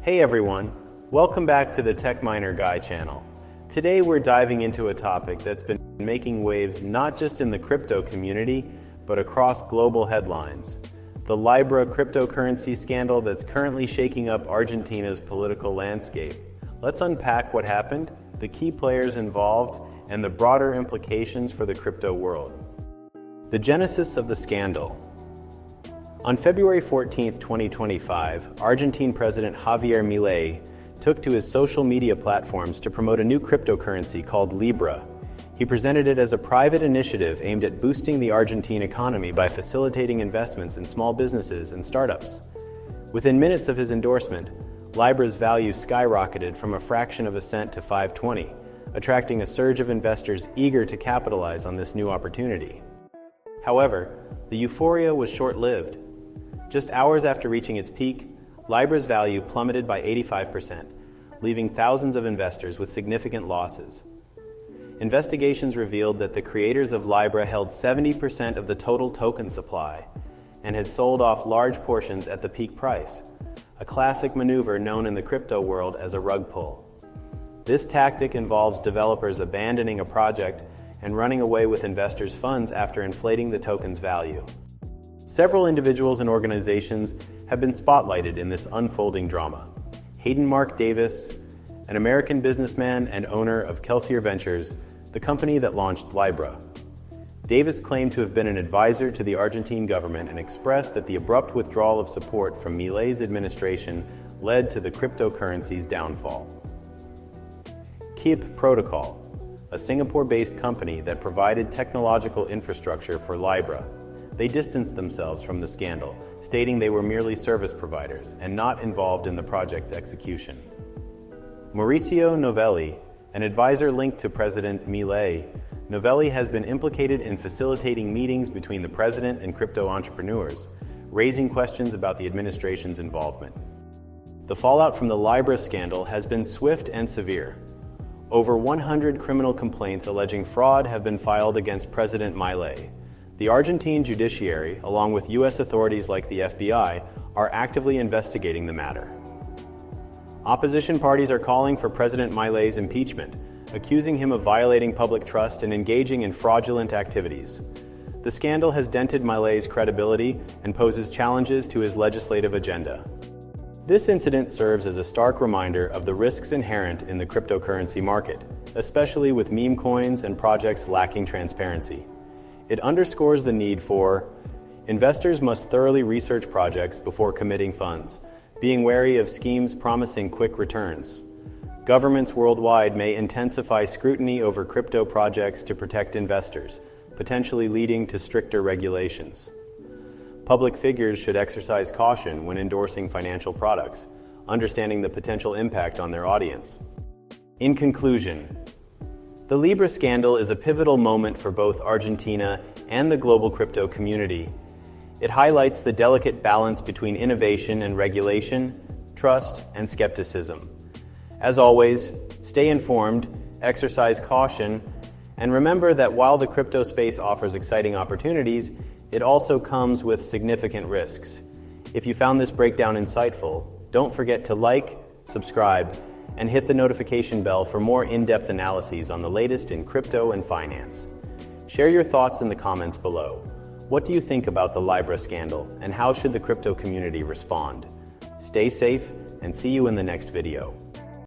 Hey everyone, welcome back to the Tech Miner Guy channel. Today we're diving into a topic that's been making waves not just in the crypto community, but across global headlines. The Libra cryptocurrency scandal that's currently shaking up Argentina's political landscape. Let's unpack what happened, the key players involved, and the broader implications for the crypto world. The genesis of the scandal. On February 14, 2025, Argentine President Javier Milei took to his social media platforms to promote a new cryptocurrency called Libra. He presented it as a private initiative aimed at boosting the Argentine economy by facilitating investments in small businesses and startups. Within minutes of his endorsement, Libra's value skyrocketed from a fraction of a cent to 520, attracting a surge of investors eager to capitalize on this new opportunity. However, the euphoria was short-lived. Just hours after reaching its peak, Libra's value plummeted by 85%, leaving thousands of investors with significant losses. Investigations revealed that the creators of Libra held 70% of the total token supply and had sold off large portions at the peak price, a classic maneuver known in the crypto world as a rug pull. This tactic involves developers abandoning a project and running away with investors' funds after inflating the token's value. Several individuals and organizations have been spotlighted in this unfolding drama. Hayden Mark Davis, an American businessman and owner of Kelsier Ventures, the company that launched Libra. Davis claimed to have been an advisor to the Argentine government and expressed that the abrupt withdrawal of support from Milei's administration led to the cryptocurrency's downfall. KIP Protocol, a Singapore-based company that provided technological infrastructure for Libra. They distanced themselves from the scandal, stating they were merely service providers and not involved in the project's execution. Mauricio Novelli, an advisor linked to President Milei, Novelli has been implicated in facilitating meetings between the president and crypto entrepreneurs, raising questions about the administration's involvement. The fallout from the Libra scandal has been swift and severe. Over 100 criminal complaints alleging fraud have been filed against President Milei. The Argentine judiciary, along with U.S. authorities like the FBI, are actively investigating the matter. Opposition parties are calling for President Milei's impeachment, accusing him of violating public trust and engaging in fraudulent activities. The scandal has dented Milei's credibility and poses challenges to his legislative agenda. This incident serves as a stark reminder of the risks inherent in the cryptocurrency market, especially with meme coins and projects lacking transparency. It underscores the need for investors must thoroughly research projects before committing funds, being wary of schemes promising quick returns. Governments worldwide may intensify scrutiny over crypto projects to protect investors, potentially leading to stricter regulations. Public figures should exercise caution when endorsing financial products, understanding the potential impact on their audience. In conclusion, the Libra scandal is a pivotal moment for both Argentina and the global crypto community. It highlights the delicate balance between innovation and regulation, trust and skepticism. As always, stay informed, exercise caution, and remember that while the crypto space offers exciting opportunities, it also comes with significant risks. If you found this breakdown insightful, don't forget to like, subscribe, and hit the notification bell for more in-depth analyses on the latest in crypto and finance. Share your thoughts in the comments below. What do you think about the Libra scandal, and how should the crypto community respond? Stay safe, and see you in the next video.